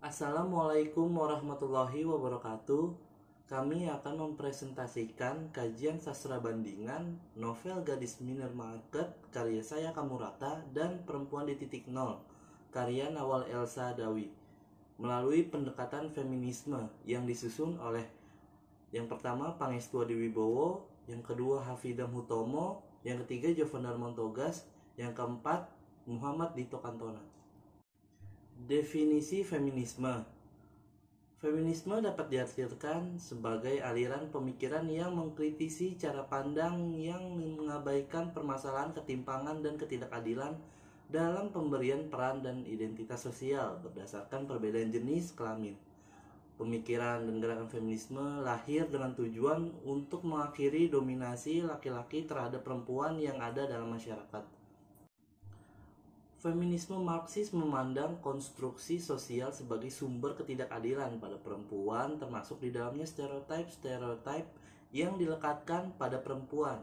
Assalamualaikum warahmatullahi wabarakatuh. Kami akan mempresentasikan kajian sastra bandingan novel Gadis Minimarket karya saya Kamurata dan Perempuan di Titik Nol karya Nawal Elsa Dawi melalui pendekatan feminisme yang disusun oleh yang pertama Pangestu Adiwibowo, yang kedua Hafidam Hutomo, yang ketiga Jovendar Montogas, yang keempat Muhammad Dito Kantona. Definisi feminisme. Feminisme dapat diartikan sebagai aliran pemikiran yang mengkritisi cara pandang yang mengabaikan permasalahan ketimpangan dan ketidakadilan dalam pemberian peran dan identitas sosial berdasarkan perbedaan jenis kelamin. Pemikiran dan gerakan feminisme lahir dengan tujuan untuk mengakhiri dominasi laki-laki terhadap perempuan yang ada dalam masyarakat. Feminisme Marxis memandang konstruksi sosial sebagai sumber ketidakadilan pada perempuan, termasuk di dalamnya stereotip yang dilekatkan pada perempuan.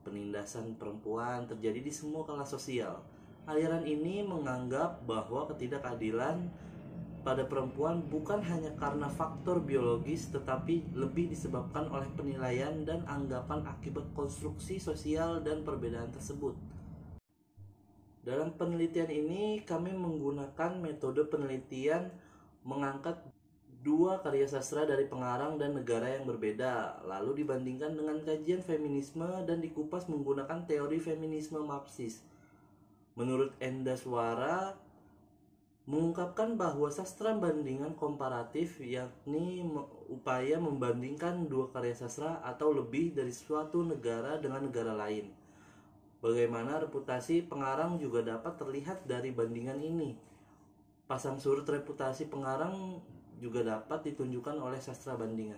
Penindasan perempuan terjadi di semua kelas sosial. Aliran ini menganggap bahwa ketidakadilan pada perempuan bukan hanya karena faktor biologis, tetapi lebih disebabkan oleh penilaian dan anggapan akibat konstruksi sosial dan perbedaan tersebut. Dalam penelitian ini kami menggunakan metode penelitian mengangkat dua karya sastra dari pengarang dan negara yang berbeda, lalu dibandingkan dengan kajian feminisme dan dikupas menggunakan teori feminisme Marxis. Menurut Enda Suara, mengungkapkan bahwa sastra bandingan komparatif yakni upaya membandingkan dua karya sastra atau lebih dari suatu negara dengan negara lain. Bagaimana reputasi pengarang juga dapat terlihat dari bandingan ini. Pasang surut reputasi pengarang juga dapat ditunjukkan oleh sastra bandingan.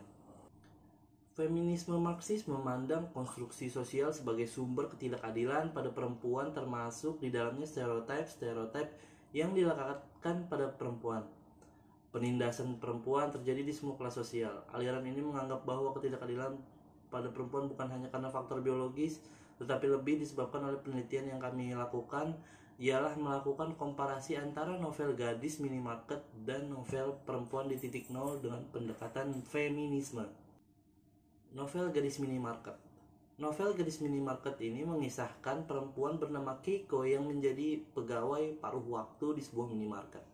Feminisme Marxis memandang konstruksi sosial sebagai sumber ketidakadilan pada perempuan, termasuk di dalamnya stereotip yang dilekatkan pada perempuan. Penindasan perempuan terjadi di semua kelas sosial. Aliran ini menganggap bahwa ketidakadilan pada perempuan bukan hanya karena faktor biologis, tetapi lebih disebabkan oleh penelitian yang kami lakukan, ialah melakukan komparasi antara novel Gadis Minimarket dan novel Perempuan di Titik Nol dengan pendekatan feminisme. Novel Gadis Minimarket. Novel Gadis Minimarket ini mengisahkan perempuan bernama Keiko yang menjadi pegawai paruh waktu di sebuah minimarket.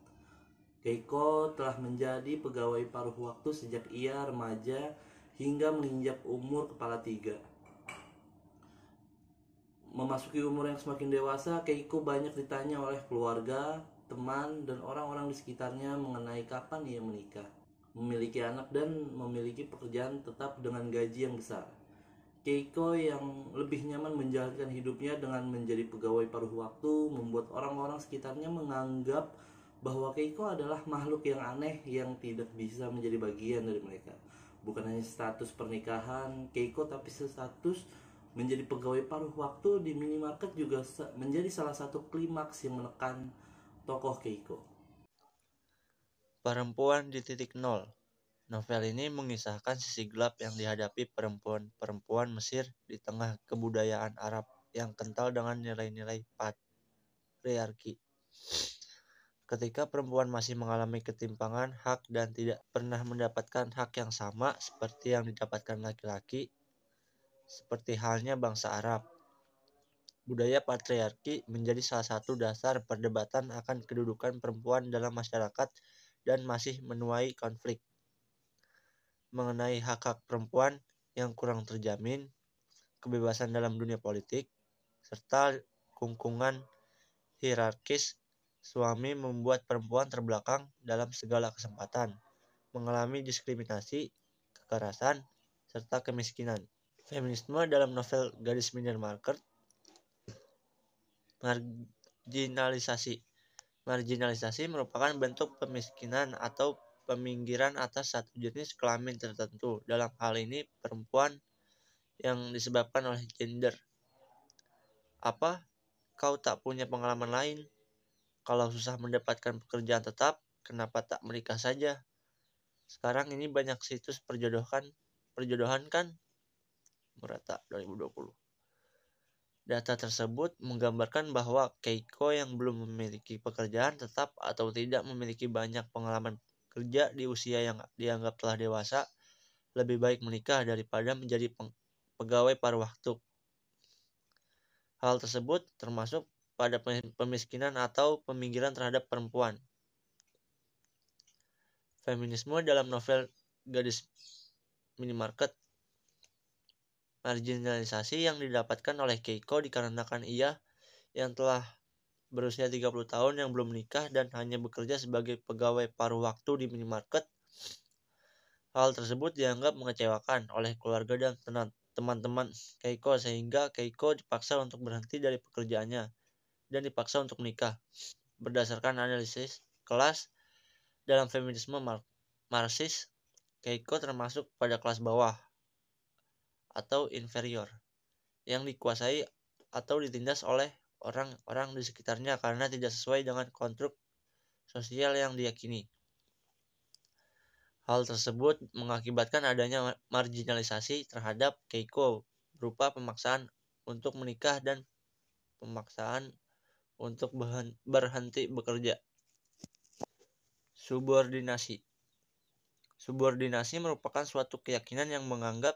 Keiko telah menjadi pegawai paruh waktu sejak ia remaja hingga menginjak umur kepala 3. Memasuki umur yang semakin dewasa, Keiko banyak ditanya oleh keluarga, teman, dan orang-orang di sekitarnya mengenai kapan ia menikah, memiliki anak, dan memiliki pekerjaan tetap dengan gaji yang besar. Keiko yang lebih nyaman menjalankan hidupnya dengan menjadi pegawai paruh waktu membuat orang-orang sekitarnya menganggap bahwa Keiko adalah makhluk yang aneh yang tidak bisa menjadi bagian dari mereka. Bukan hanya status pernikahan Keiko, tapi status menjadi pegawai paruh waktu di minimarket juga menjadi salah satu klimaks yang menekan tokoh Keiko. Perempuan di Titik Nol. Novel ini mengisahkan sisi gelap yang dihadapi perempuan-perempuan Mesir di tengah kebudayaan Arab yang kental dengan nilai-nilai patriarki. Ketika perempuan masih mengalami ketimpangan hak dan tidak pernah mendapatkan hak yang sama seperti yang didapatkan laki-laki, seperti halnya bangsa Arab. Budaya patriarki menjadi salah satu dasar perdebatan akan kedudukan perempuan dalam masyarakat dan masih menuai konflik mengenai hak-hak perempuan yang kurang terjamin, kebebasan dalam dunia politik, serta kungkungan hierarkis suami membuat perempuan terbelakang dalam segala kesempatan, mengalami diskriminasi, kekerasan, serta kemiskinan. Feminisme dalam novel Gadis Minimarket. Marginalisasi merupakan bentuk pemiskinan atau peminggiran atas satu jenis kelamin tertentu. Dalam hal ini perempuan yang disebabkan oleh gender. Apa? Kau tak punya pengalaman lain? Kalau susah mendapatkan pekerjaan tetap, kenapa tak menikah saja? Sekarang ini banyak situs perjodohan kan? Murata 2020. Data tersebut menggambarkan bahwa Keiko yang belum memiliki pekerjaan tetap atau tidak memiliki banyak pengalaman kerja di usia yang dianggap telah dewasa, lebih baik menikah daripada menjadi pegawai paruh waktu. Hal tersebut termasuk pada pemiskinan atau peminggiran terhadap perempuan. Feminisme dalam novel Gadis Minimarket. Marginalisasi yang didapatkan oleh Keiko dikarenakan ia yang telah berusia 30 tahun yang belum menikah dan hanya bekerja sebagai pegawai paruh waktu di minimarket. Hal tersebut dianggap mengecewakan oleh keluarga dan teman-teman Keiko sehingga Keiko dipaksa untuk berhenti dari pekerjaannya dan dipaksa untuk menikah. Berdasarkan analisis kelas dalam feminisme Marxis, Keiko termasuk pada kelas bawah atau inferior yang dikuasai atau ditindas oleh orang-orang di sekitarnya karena tidak sesuai dengan konstruk sosial yang diyakini. Hal tersebut mengakibatkan adanya marginalisasi terhadap Keiko berupa pemaksaan untuk menikah dan pemaksaan untuk berhenti bekerja. Subordinasi. Subordinasi merupakan suatu keyakinan yang menganggap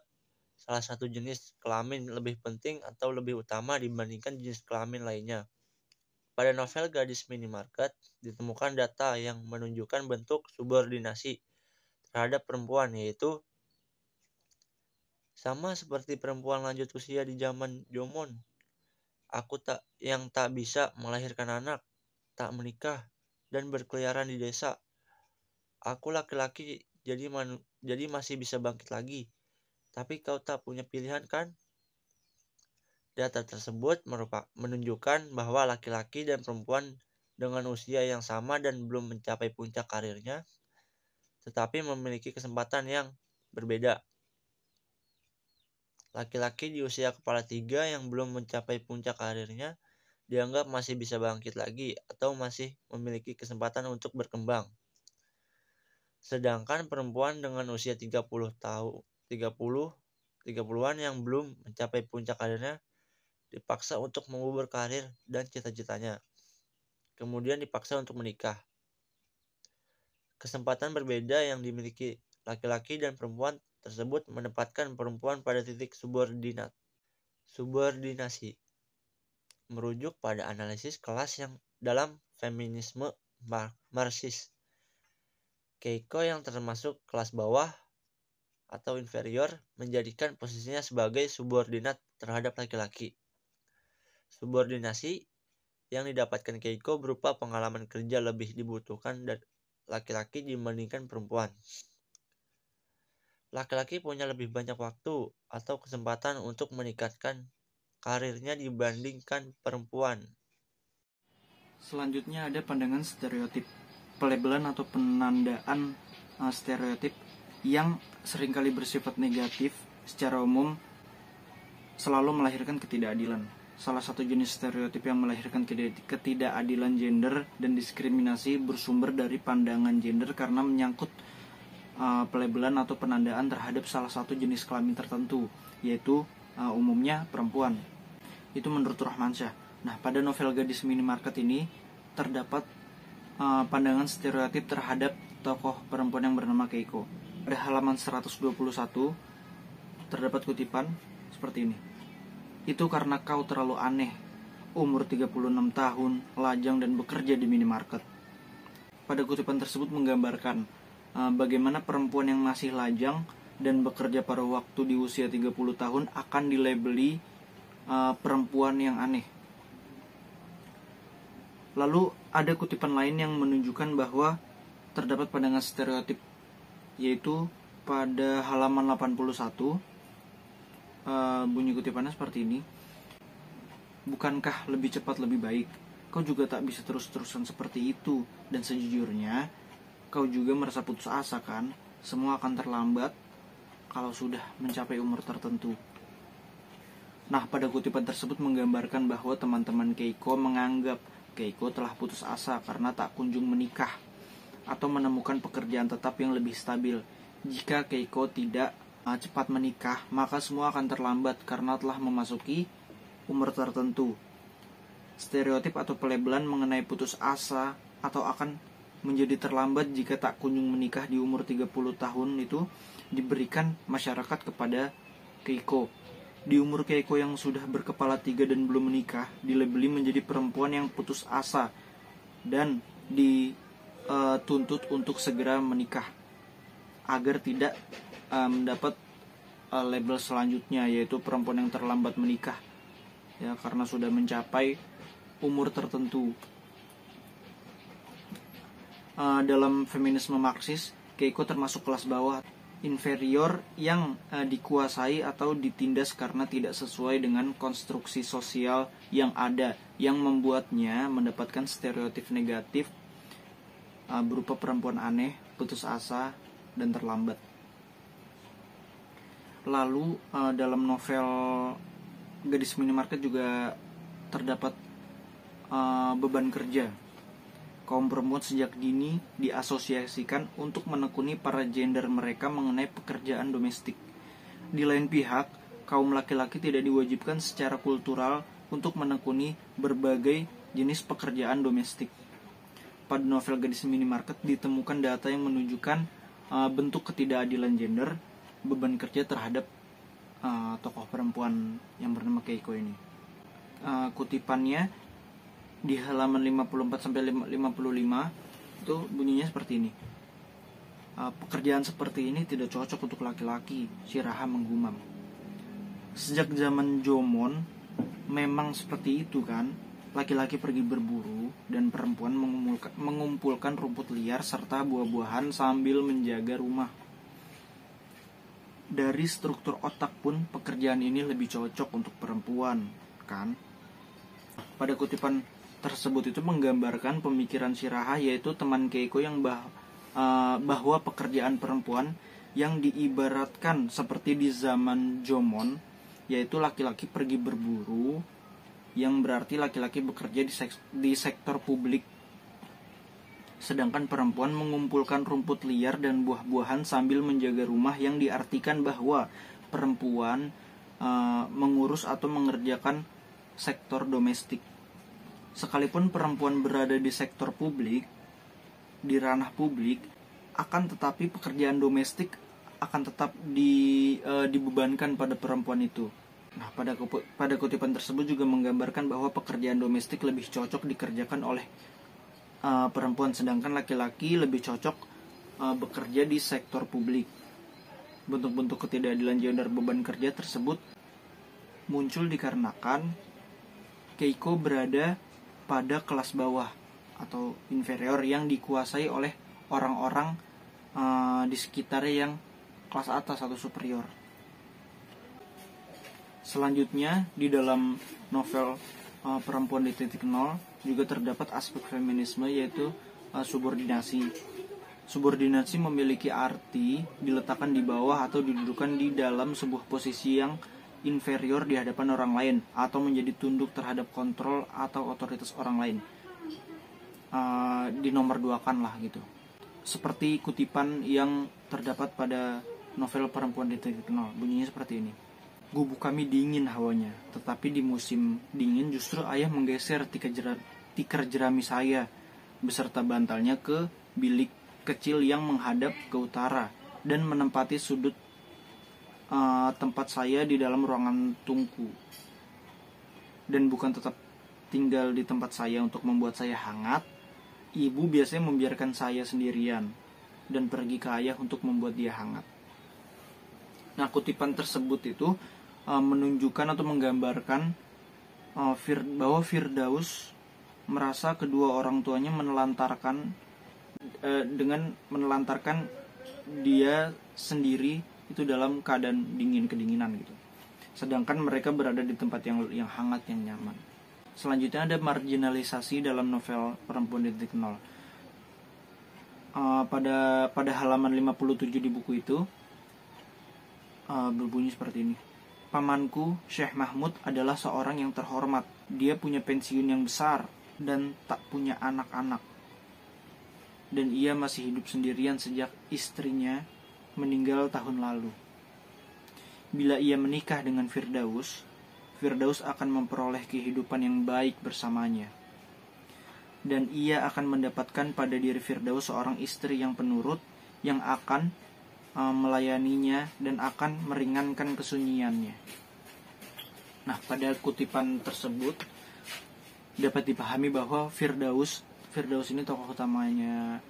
salah satu jenis kelamin lebih penting atau lebih utama dibandingkan jenis kelamin lainnya. Pada novel Gadis Minimarket, ditemukan data yang menunjukkan bentuk subordinasi terhadap perempuan, yaitu sama seperti perempuan lanjut usia di zaman Jomon. Aku tak bisa melahirkan anak, tak menikah, dan berkeliaran di desa. Aku laki-laki, jadi masih bisa bangkit lagi. Tapi kau tak punya pilihan kan? Data tersebut menunjukkan bahwa laki-laki dan perempuan dengan usia yang sama dan belum mencapai puncak karirnya, tetapi memiliki kesempatan yang berbeda. Laki-laki di usia kepala 3 yang belum mencapai puncak karirnya dianggap masih bisa bangkit lagi atau masih memiliki kesempatan untuk berkembang. Sedangkan perempuan dengan usia 30-an yang belum mencapai puncak karirnya dipaksa untuk mengubur karir dan cita-citanya. Kemudian dipaksa untuk menikah. Kesempatan berbeda yang dimiliki laki-laki dan perempuan tersebut menempatkan perempuan pada titik subordinasi. Merujuk pada analisis kelas yang dalam feminisme Marxis. Keiko yang termasuk kelas bawah atau inferior menjadikan posisinya sebagai subordinat terhadap laki-laki. Subordinasi yang didapatkan Keiko berupa pengalaman kerja lebih dibutuhkan dari laki-laki dibandingkan perempuan. Laki-laki punya lebih banyak waktu atau kesempatan untuk meningkatkan karirnya dibandingkan perempuan. Selanjutnya ada pandangan stereotip, pelabelan atau penandaan stereotip yang seringkali bersifat negatif secara umum selalu melahirkan ketidakadilan. Salah satu jenis stereotip yang melahirkan ketidakadilan gender dan diskriminasi bersumber dari pandangan gender karena menyangkut pelabelan atau penandaan terhadap salah satu jenis kelamin tertentu, yaitu umumnya perempuan. Itu menurut Rahmansyah. Nah, pada novel Gadis Minimarket ini terdapat pandangan stereotip terhadap tokoh perempuan yang bernama Keiko. Pada halaman 121 terdapat kutipan seperti ini. Itu karena kau terlalu aneh, umur 36 tahun, lajang dan bekerja di minimarket. Pada kutipan tersebut menggambarkan bagaimana perempuan yang masih lajang dan bekerja pada waktu di usia 30 tahun akan dilabeli perempuan yang aneh. Lalu ada kutipan lain yang menunjukkan bahwa terdapat pandangan stereotip, yaitu pada halaman 81 bunyi kutipannya seperti ini. Bukankah lebih cepat lebih baik? Kau juga tak bisa terus-terusan seperti itu. Dan sejujurnya kau juga merasa putus asa kan? Semua akan terlambat kalau sudah mencapai umur tertentu. Nah, pada kutipan tersebut menggambarkan bahwa teman-teman Keiko menganggap Keiko telah putus asa karena tak kunjung menikah atau menemukan pekerjaan tetap yang lebih stabil. Jika Keiko tidak cepat menikah, maka semua akan terlambat karena telah memasuki umur tertentu. Stereotip atau pelabelan mengenai putus asa atau akan menjadi terlambat jika tak kunjung menikah di umur 30 tahun itu diberikan masyarakat kepada Keiko. Di umur Keiko yang sudah berkepala 3 dan belum menikah, dilabeli menjadi perempuan yang putus asa dan dituntut untuk segera menikah agar tidak mendapat label selanjutnya, yaitu perempuan yang terlambat menikah, ya, karena sudah mencapai umur tertentu. Dalam feminisme Marxis, Keiko termasuk kelas bawah, inferior yang dikuasai atau ditindas karena tidak sesuai dengan konstruksi sosial yang ada, yang membuatnya mendapatkan stereotip negatif berupa perempuan aneh, putus asa, dan terlambat. Lalu dalam novel Gadis Minimarket juga terdapat beban kerja. Kaum perempuan sejak dini diasosiasikan untuk menekuni para gender mereka mengenai pekerjaan domestik. Di lain pihak, kaum laki-laki tidak diwajibkan secara kultural untuk menekuni berbagai jenis pekerjaan domestik. Pada novel Gadis Minimarket ditemukan data yang menunjukkan bentuk ketidakadilan gender, beban kerja terhadap tokoh perempuan yang bernama Keiko ini. Kutipannya di halaman 54-55 itu bunyinya seperti ini. Pekerjaan seperti ini tidak cocok untuk laki-laki, Shiraha menggumam. Sejak zaman Jomon memang seperti itu kan. Laki-laki pergi berburu dan perempuan mengumpulkan rumput liar serta buah-buahan sambil menjaga rumah. Dari struktur otak pun pekerjaan ini lebih cocok untuk perempuan, kan? Pada kutipan tersebut itu menggambarkan pemikiran Shiraha, yaitu teman Keiko yang bahwa pekerjaan perempuan yang diibaratkan seperti di zaman Jomon, yaitu laki-laki pergi berburu, yang berarti laki-laki bekerja di sektor publik, sedangkan perempuan mengumpulkan rumput liar dan buah-buahan sambil menjaga rumah, yang diartikan bahwa perempuan mengurus atau mengerjakan sektor domestik. Sekalipun perempuan berada di sektor publik, di ranah publik, akan tetapi pekerjaan domestik akan tetap dibebankan pada perempuan itu. Nah, pada kutipan tersebut juga menggambarkan bahwa pekerjaan domestik lebih cocok dikerjakan oleh perempuan, sedangkan laki-laki lebih cocok bekerja di sektor publik. Bentuk-bentuk ketidakadilan gender beban kerja tersebut muncul dikarenakan Keiko berada pada kelas bawah atau inferior yang dikuasai oleh orang-orang di sekitarnya yang kelas atas atau superior. Selanjutnya di dalam novel Perempuan di Titik Nol juga terdapat aspek feminisme, yaitu subordinasi. Subordinasi memiliki arti diletakkan di bawah atau didudukan di dalam sebuah posisi yang inferior di hadapan orang lain, atau menjadi tunduk terhadap kontrol atau otoritas orang lain. Dinomorduakan lah gitu. Seperti kutipan yang terdapat pada novel Perempuan di Titik Nol, bunyinya seperti ini. Gubuk kami dingin hawanya, tetapi di musim dingin justru ayah menggeser tikar jerami saya beserta bantalnya ke bilik kecil yang menghadap ke utara dan menempati sudut tempat saya di dalam ruangan tungku, dan bukan tetap tinggal di tempat saya untuk membuat saya hangat. Ibu biasanya membiarkan saya sendirian dan pergi ke ayah untuk membuat dia hangat. Nah, kutipan tersebut itu menunjukkan atau menggambarkan bahwa Firdaus merasa kedua orang tuanya menelantarkan dia sendiri itu dalam keadaan kedinginan gitu. Sedangkan mereka berada di tempat yang hangat, yang nyaman. Selanjutnya ada marginalisasi dalam novel Perempuan di Titik Nol. Pada halaman 57 di buku itu berbunyi seperti ini. Pamanku, Syekh Mahmud, adalah seorang yang terhormat. Dia punya pensiun yang besar dan tak punya anak-anak. Dan ia masih hidup sendirian sejak istrinya meninggal tahun lalu. Bila ia menikah dengan Firdaus Firdaus akan memperoleh kehidupan yang baik bersamanya. Dan ia akan mendapatkan pada diri Firdaus seorang istri yang penurut, yang akan melayaninya dan akan meringankan kesunyiannya. Nah, pada kutipan tersebut dapat dipahami bahwa Firdaus ini tokoh utamanya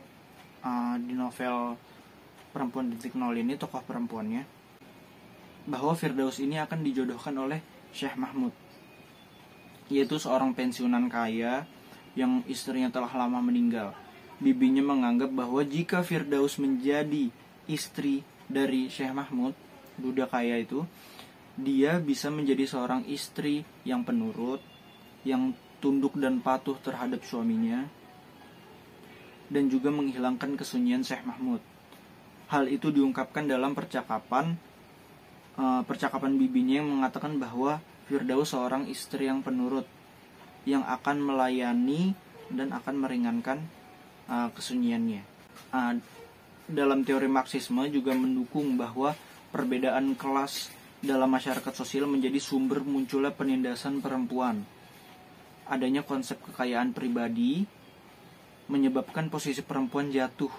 di novel Perempuan Titik Nol ini, tokoh perempuannya, bahwa Firdaus ini akan dijodohkan oleh Syekh Mahmud, yaitu seorang pensiunan kaya yang istrinya telah lama meninggal. Bibinya menganggap bahwa jika Firdaus menjadi istri dari Syekh Mahmud, budak kaya itu, dia bisa menjadi seorang istri yang penurut, yang tunduk dan patuh terhadap suaminya, dan juga menghilangkan kesunyian Syekh Mahmud. Hal itu diungkapkan dalam percakapan bibinya yang mengatakan bahwa Firdaus seorang istri yang penurut, yang akan melayani dan akan meringankan kesunyiannya. Dalam teori Marxisme juga mendukung bahwa perbedaan kelas dalam masyarakat sosial menjadi sumber munculnya penindasan perempuan. Adanya konsep kekayaan pribadi menyebabkan posisi perempuan jatuh.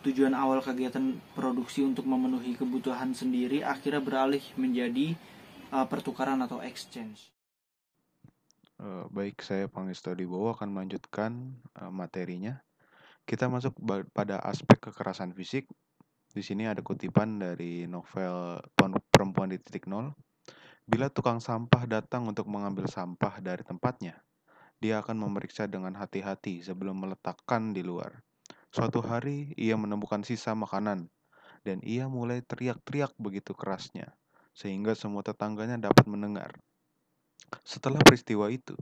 Tujuan awal kegiatan produksi untuk memenuhi kebutuhan sendiri akhirnya beralih menjadi pertukaran atau exchange. Baik, saya Pangestu Adibowo akan melanjutkan materinya. Kita masuk pada aspek kekerasan fisik. Di sini ada kutipan dari novel Perempuan di Titik Nol. Bila tukang sampah datang untuk mengambil sampah dari tempatnya, dia akan memeriksa dengan hati-hati sebelum meletakkan di luar. Suatu hari, ia menemukan sisa makanan, dan ia mulai teriak-teriak begitu kerasnya, sehingga semua tetangganya dapat mendengar. Setelah peristiwa itu,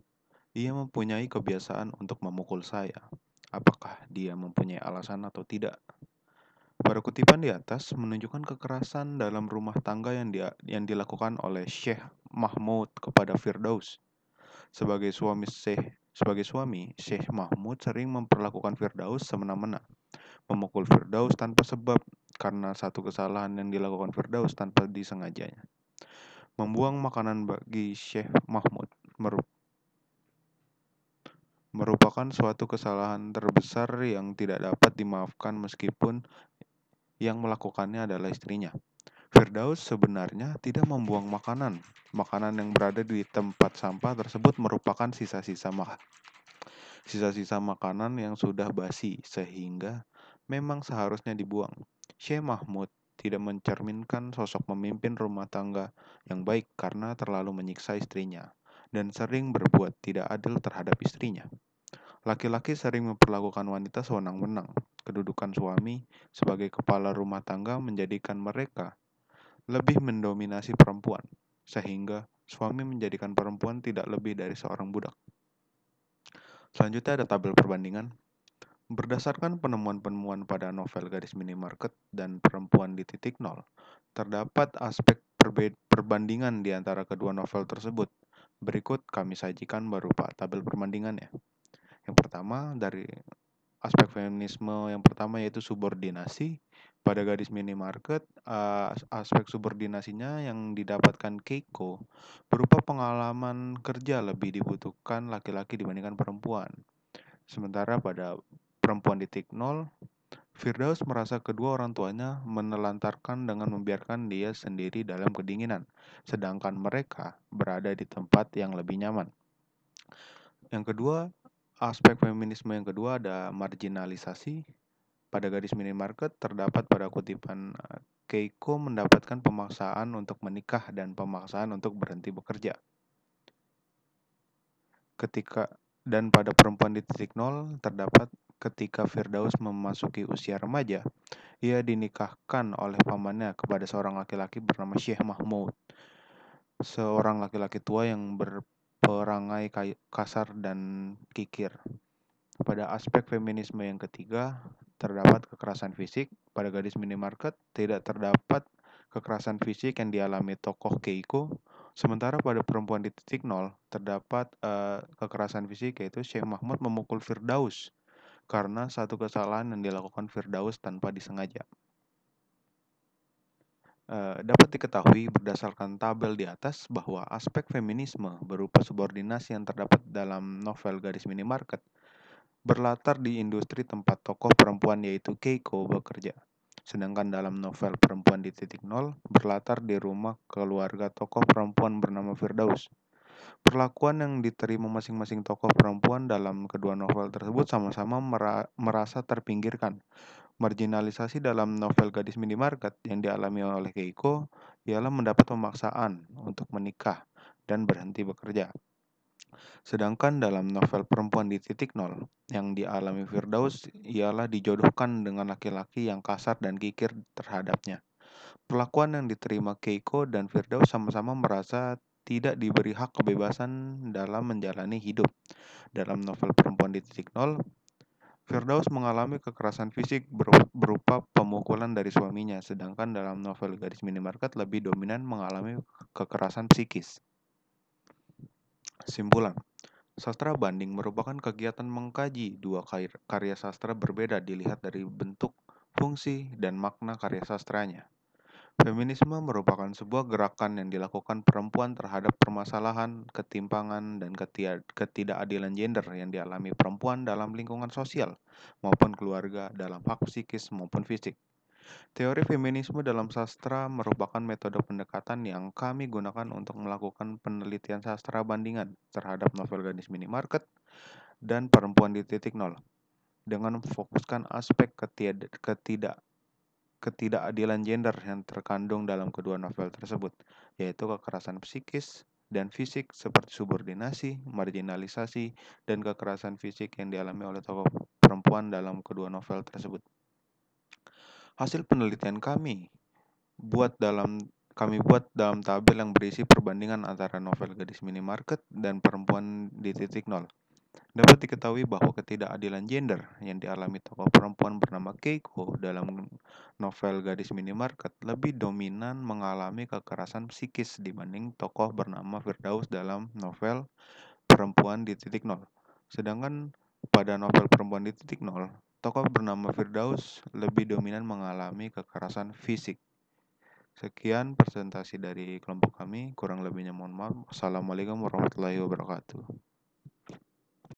ia mempunyai kebiasaan untuk memukul saya. Apakah dia mempunyai alasan atau tidak? Pada kutipan di atas menunjukkan kekerasan dalam rumah tangga yang dilakukan oleh Syekh Mahmud kepada Firdaus. Sebagai suami, Syekh Mahmud sering memperlakukan Firdaus semena-mena, memukul Firdaus tanpa sebab karena satu kesalahan yang dilakukan Firdaus tanpa disengajanya. Membuang makanan bagi Syekh Mahmud merupakan suatu kesalahan terbesar yang tidak dapat dimaafkan meskipun yang melakukannya adalah istrinya. Firdaus sebenarnya tidak membuang makanan. Makanan yang berada di tempat sampah tersebut merupakan sisa-sisa makanan yang sudah basi, sehingga memang seharusnya dibuang. Syekh Mahmud tidak mencerminkan sosok pemimpin rumah tangga yang baik karena terlalu menyiksa istrinya dan sering berbuat tidak adil terhadap istrinya. Laki-laki sering memperlakukan wanita sewenang-wenang. Kedudukan suami sebagai kepala rumah tangga menjadikan mereka lebih mendominasi perempuan, sehingga suami menjadikan perempuan tidak lebih dari seorang budak. Selanjutnya ada tabel perbandingan. Berdasarkan penemuan-penemuan pada novel Gadis Minimarket dan Perempuan di Titik Nol, terdapat aspek perbandingan di antara kedua novel tersebut. Berikut kami sajikan berupa tabel perbandingannya. Yang pertama, dari aspek feminisme yang pertama yaitu subordinasi. Pada Gadis Minimarket, aspek subordinasinya yang didapatkan Keiko berupa pengalaman kerja lebih dibutuhkan laki-laki dibandingkan perempuan. Sementara pada Perempuan di Titik Nol, Firdaus merasa kedua orang tuanya menelantarkan dengan membiarkan dia sendiri dalam kedinginan, sedangkan mereka berada di tempat yang lebih nyaman. Yang kedua, aspek feminisme yang kedua ada marginalisasi. Pada Gadis Minimarket terdapat pada kutipan Keiko mendapatkan pemaksaan untuk menikah dan pemaksaan untuk berhenti bekerja. Dan pada Perempuan di Titik Nol terdapat ketika Firdaus memasuki usia remaja, ia dinikahkan oleh pamannya kepada seorang laki-laki bernama Syekh Mahmud, seorang laki-laki tua yang berperangai kasar dan kikir. Pada aspek feminisme yang ketiga, terdapat kekerasan fisik. Pada Gadis Minimarket tidak terdapat kekerasan fisik yang dialami tokoh Keiko. Sementara pada Perempuan di Titik Nol terdapat kekerasan fisik, yaitu Syekh Mahmud memukul Firdaus karena satu kesalahan yang dilakukan Firdaus tanpa disengaja. Dapat diketahui berdasarkan tabel di atas bahwa aspek feminisme berupa subordinasi yang terdapat dalam novel Gadis Minimarket berlatar di industri tempat tokoh perempuan yaitu Keiko bekerja. Sedangkan dalam novel Perempuan di Titik Nol berlatar di rumah keluarga tokoh perempuan bernama Firdaus. Perlakuan yang diterima masing-masing tokoh perempuan dalam kedua novel tersebut sama-sama merasa terpinggirkan. Marginalisasi dalam novel Gadis Minimarket yang dialami oleh Keiko ialah mendapat pemaksaan untuk menikah dan berhenti bekerja. Sedangkan dalam novel Perempuan di Titik Nol yang dialami Firdaus ialah dijodohkan dengan laki-laki yang kasar dan kikir terhadapnya. Perlakuan yang diterima Keiko dan Firdaus sama-sama merasa tidak diberi hak kebebasan dalam menjalani hidup. Dalam novel Perempuan di Titik Nol, Firdaus mengalami kekerasan fisik berupa pemukulan dari suaminya, sedangkan dalam novel Gadis Minimarket lebih dominan mengalami kekerasan psikis. Simpulan, sastra banding merupakan kegiatan mengkaji dua karya sastra berbeda dilihat dari bentuk, fungsi, dan makna karya sastranya. Feminisme merupakan sebuah gerakan yang dilakukan perempuan terhadap permasalahan, ketimpangan, dan ketidakadilan gender yang dialami perempuan dalam lingkungan sosial maupun keluarga dalam hak psikis maupun fisik. Teori feminisme dalam sastra merupakan metode pendekatan yang kami gunakan untuk melakukan penelitian sastra bandingan terhadap novel Gadis Minimarket dan Perempuan di Titik Nol dengan memfokuskan aspek ketidakadilan gender yang terkandung dalam kedua novel tersebut, yaitu kekerasan psikis dan fisik seperti subordinasi, marginalisasi, dan kekerasan fisik yang dialami oleh tokoh perempuan dalam kedua novel tersebut. Hasil penelitian kami buat dalam tabel yang berisi perbandingan antara novel Gadis Minimarket dan Perempuan di Titik Nol. Dapat diketahui bahwa ketidakadilan gender yang dialami tokoh perempuan bernama Keiko dalam novel Gadis Minimarket lebih dominan mengalami kekerasan psikis dibanding tokoh bernama Firdaus dalam novel Perempuan di Titik Nol. Sedangkan pada novel Perempuan di Titik Nol, tokoh bernama Firdaus lebih dominan mengalami kekerasan fisik. Sekian presentasi dari kelompok kami, kurang lebihnya mohon maaf. Assalamualaikum warahmatullahi wabarakatuh.